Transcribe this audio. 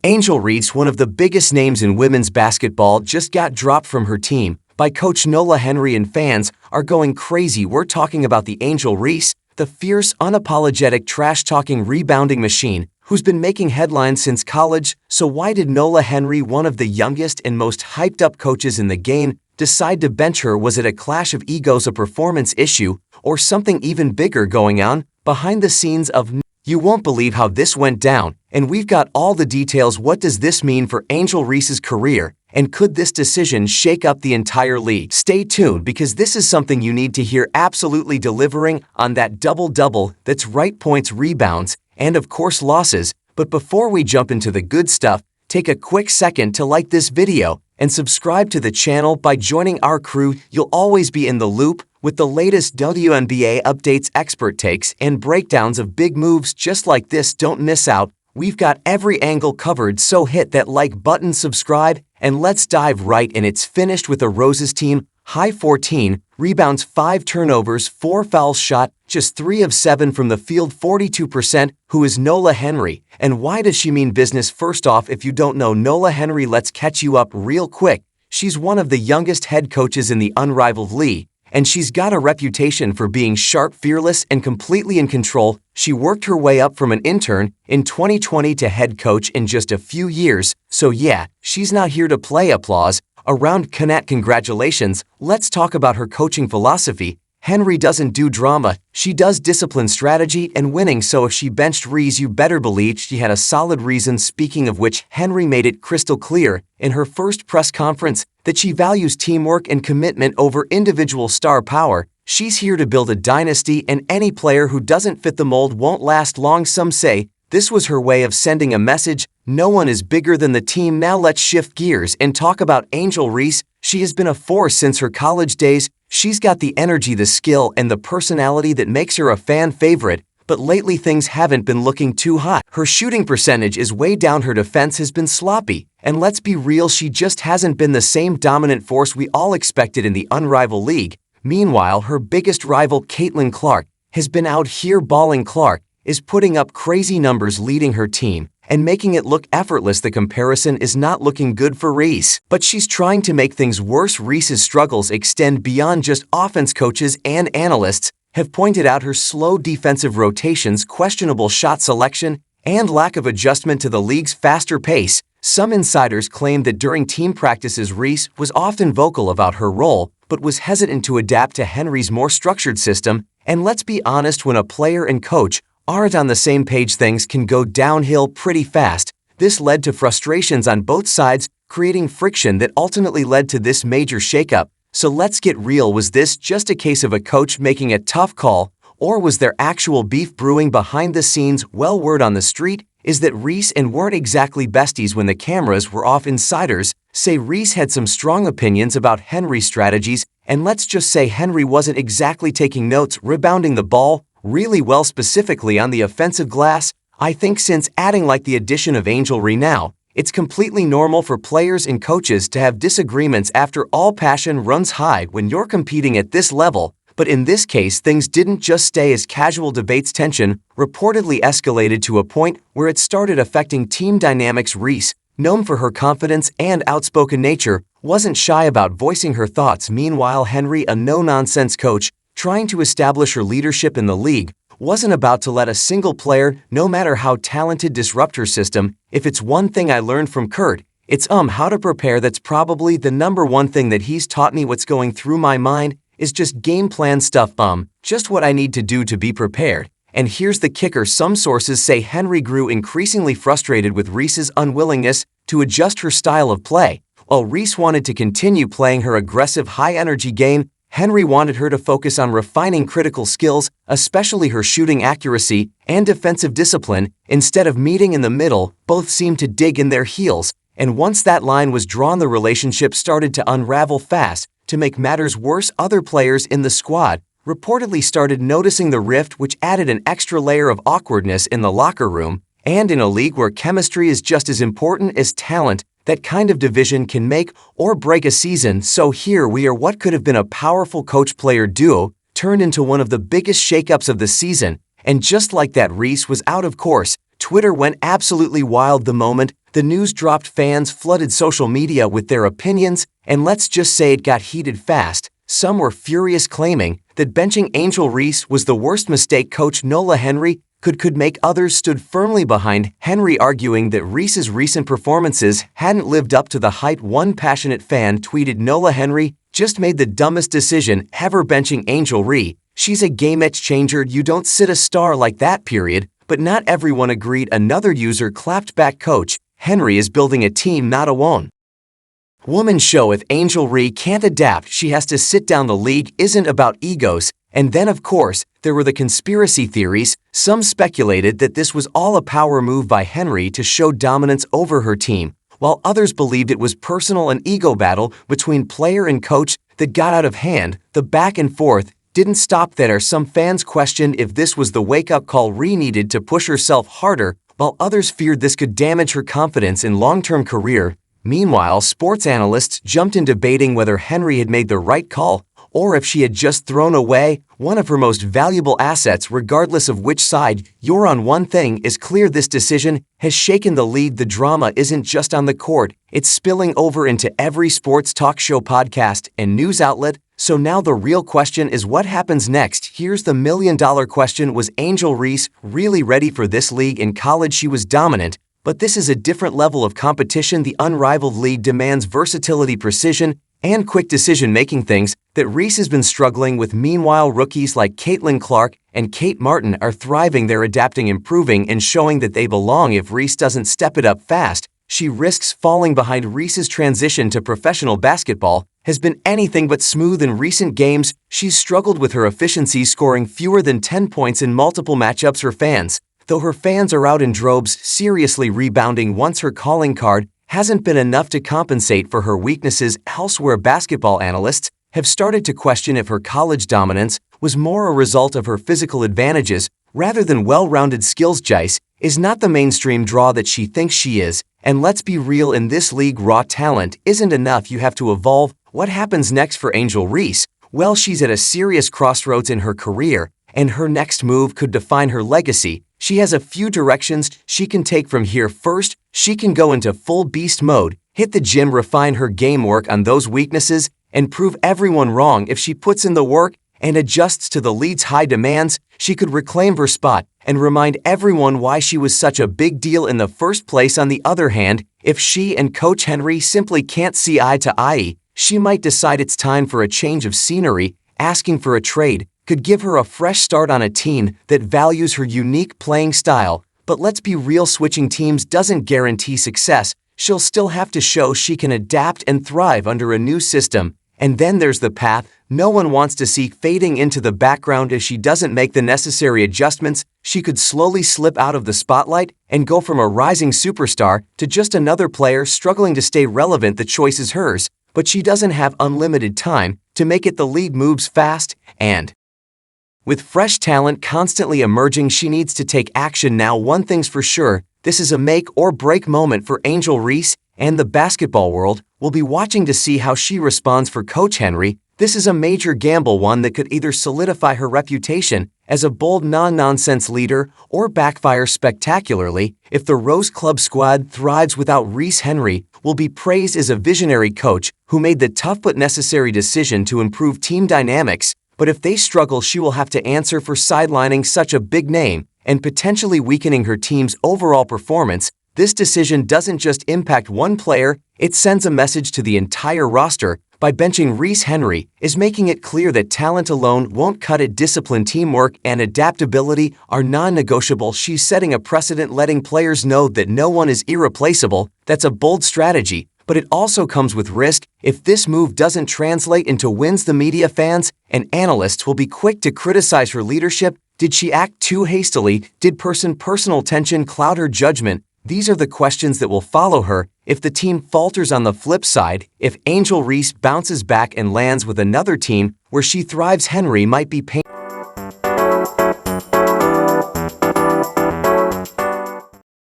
Angel Reese, one of the biggest names in women's basketball, just got dropped from her team by coach Nola Henry, and fans are going crazy. We're talking about the Angel Reese, the fierce, unapologetic, trash-talking rebounding machine who's been making headlines since college. So why did Nola Henry, one of the youngest and most hyped-up coaches in the game, decide to bench her? Was it a clash of egos, a performance issue, or something even bigger going on behind the scenes of... You won't believe how this went down, and we've got all the details. What does this mean for Angel Reese's career, and could this decision shake up the entire league? Stay tuned, because this is something you need to hear. Absolutely delivering on that double-double, that's right, points, rebounds, and of course losses. But before we jump into the good stuff, take a quick second to like this video and subscribe to the channel. By joining our crew, you'll always be in the loop with the latest WNBA updates, expert takes, and breakdowns of big moves just like this. Don't miss out. We've got every angle covered, so hit that like button, subscribe, and let's dive right in. It's finished with a Roses team high 14 rebounds, 5 turnovers, 4 fouls, shot just 3 of 7 from the field, 42%. Who is Nola Henry, and why does she mean business? First off, if you don't know Nola Henry, let's catch you up real quick. She's one of the youngest head coaches in the unrivaled league, and she's got a reputation for being sharp, fearless, and completely in control. She worked her way up from an intern in 2020 to head coach in just a few years. So yeah, she's not here to play applause around Connect. Congratulations. Let's talk about her coaching philosophy. Henry doesn't do drama, she does discipline, strategy, and winning. So if she benched Reese, you better believe she had a solid reason. Speaking of which, Henry made it crystal clear in her first press conference that she values teamwork and commitment over individual star power. She's here to build a dynasty, and any player who doesn't fit the mold won't last long. Some say this was her way of sending a message: no one is bigger than the team. Now let's shift gears and talk about Angel Reese. She has been a force since her college days. She's got the energy, the skill, and the personality that makes her a fan favorite. But lately things haven't been looking too hot. Her shooting percentage is way down, her defense has been sloppy, and let's be real, she just hasn't been the same dominant force we all expected in the unrivaled league. Meanwhile, her biggest rival, Caitlin Clark, has been out here balling. Clark is putting up crazy numbers, leading her team and making it look effortless. The comparison is not looking good for Reese, but she's trying to make things worse. Reese's struggles extend beyond just offense. Coaches and analysts have pointed out her slow defensive rotations, questionable shot selection, and lack of adjustment to the league's faster pace. Some insiders claim that during team practices, Reese was often vocal about her role, but was hesitant to adapt to Henry's more structured system. And let's be honest, when a player and coach aren't on the same page, things can go downhill pretty fast. This led to frustrations on both sides, creating friction that ultimately led to this major shakeup. So let's get real. Was this just a case of a coach making a tough call, or was there actual beef brewing behind the scenes? Well, word on the street is that Reese and weren't exactly besties when the cameras were off. Insiders say Reese had some strong opinions about Henry's strategies, and let's just say Henry wasn't exactly taking notes, rebounding the ball really well, specifically on the offensive glass. I think since adding like the addition of Angel Reese now, it's completely normal for players and coaches to have disagreements. After all, passion runs high when you're competing at this level. But in this case, things didn't just stay as casual debates. Tension reportedly escalated to a point where it started affecting team dynamics. Reese, known for her confidence and outspoken nature, wasn't shy about voicing her thoughts. Meanwhile, Henry, a no-nonsense coach trying to establish her leadership in the league, wasn't about to let a single player, no matter how talented, disrupt her system. If it's one thing I learned from Kurt, it's how to prepare. That's probably the number one thing that he's taught me. What's going through my mind is just game plan stuff, just what I need to do to be prepared. And here's the kicker: some sources say Henry grew increasingly frustrated with Reese's unwillingness to adjust her style of play. While Reese wanted to continue playing her aggressive, high-energy game, Henry wanted her to focus on refining critical skills, especially her shooting accuracy and defensive discipline. Instead of meeting in the middle, both seemed to dig in their heels, and once that line was drawn, the relationship started to unravel fast. To make matters worse, other players in the squad reportedly started noticing the rift, which added an extra layer of awkwardness in the locker room. And in a league where chemistry is just as important as talent, that kind of division can make or break a season. So here we are, what could have been a powerful coach-player duo turned into one of the biggest shakeups of the season. And just like that, Reese was out. Of course, Twitter went absolutely wild the moment The news dropped, fans flooded social media with their opinions, and let's just say it got heated fast. Some were furious, claiming that benching Angel Reese was the worst mistake coach Nola Henry could make. Others stood firmly behind Henry, arguing that Reese's recent performances hadn't lived up to the hype. One passionate fan tweeted, "Nola Henry just made the dumbest decision ever benching Angel Reese. She's a game changer. You don't sit a star like that, period." But not everyone agreed. Another user clapped back, "Coach Henry is building a team, not a one-woman show. If Angel Reese can't adapt, she has to sit down. The league isn't about egos." And then, of course, there were the conspiracy theories. Some speculated that this was all a power move by Henry to show dominance over her team, while others believed it was personal, an ego battle between player and coach that got out of hand. The back and forth didn't stop there. Some fans questioned if this was the wake-up call Reese needed to push herself harder, while others feared this could damage her confidence in long-term career. Meanwhile, sports analysts jumped in, debating whether Henry had made the right call or if she had just thrown away one of her most valuable assets. Regardless of which side you're on, one thing is clear: this decision has shaken the league. The drama isn't just on the court, it's spilling over into every sports talk show, podcast, and news outlet. So now the real question is, what happens next? Here's the million-dollar question: was Angel Reese really ready for this league? In college, she was dominant, but this is a different level of competition. The unrivaled league demands versatility, precision, and quick decision-making, things that Reese has been struggling with. Meanwhile, rookies like Caitlin Clark and Kate Martin are thriving. They're adapting, improving, and showing that they belong. If Reese doesn't step it up fast, she risks falling behind. Reese's transition to professional basketball has been anything but smooth. In recent games, she's struggled with her efficiency, scoring fewer than 10 points in multiple matchups. Her fans are out in droves, seriously rebounding once her calling card hasn't been enough to compensate for her weaknesses. Elsewhere, basketball analysts have started to question if her college dominance was more a result of her physical advantages rather than well-rounded skills. Jice is not the mainstream draw that she thinks she is. And let's be real, in this league, raw talent isn't enough. You have to evolve. What happens next for Angel Reese? Well, she's at a serious crossroads in her career, and her next move could define her legacy. She has a few directions she can take from here. First, she can go into full beast mode, hit the gym, refine her game, work on those weaknesses, and prove everyone wrong. If she puts in the work and adjusts to the league's high demands, she could reclaim her spot and remind everyone why she was such a big deal in the first place. On the other hand, if she and Coach Henry simply can't see eye to eye, she might decide it's time for a change of scenery. Asking for a trade could give her a fresh start on a team that values her unique playing style. But let's be real, switching teams doesn't guarantee success. She'll still have to show she can adapt and thrive under a new system. And then there's the path no one wants to see, fading into the background. If she doesn't make the necessary adjustments, she could slowly slip out of the spotlight and go from a rising superstar to just another player struggling to stay relevant. The choice is hers, but she doesn't have unlimited time to make it. The league moves fast, and with fresh talent constantly emerging, she needs to take action now. One thing's for sure, this is a make-or-break moment for Angel Reese and the basketball world. We'll be watching to see how she responds. For Coach Henry, this is a major gamble, one that could either solidify her reputation as a bold, no-nonsense leader or backfire spectacularly. If the Rose Club squad thrives without Reese, Henry will be praised as a visionary coach who made the tough but necessary decision to improve team dynamics. But if they struggle, she will have to answer for sidelining such a big name and potentially weakening her team's overall performance. This decision doesn't just impact one player, it sends a message to the entire roster. By benching Reese, Henry is making it clear that talent alone won't cut it. Discipline, teamwork, and adaptability are non-negotiable. She's setting a precedent, letting players know that no one is irreplaceable. That's a bold strategy, but it also comes with risk. If this move doesn't translate into wins, the media, fans, and analysts will be quick to criticize her leadership. Did she act too hastily? Did personal tension cloud her judgment? These are the questions that will follow her if the team falters. On the flip side, if Angel Reese bounces back and lands with another team where she thrives, Henry might be paying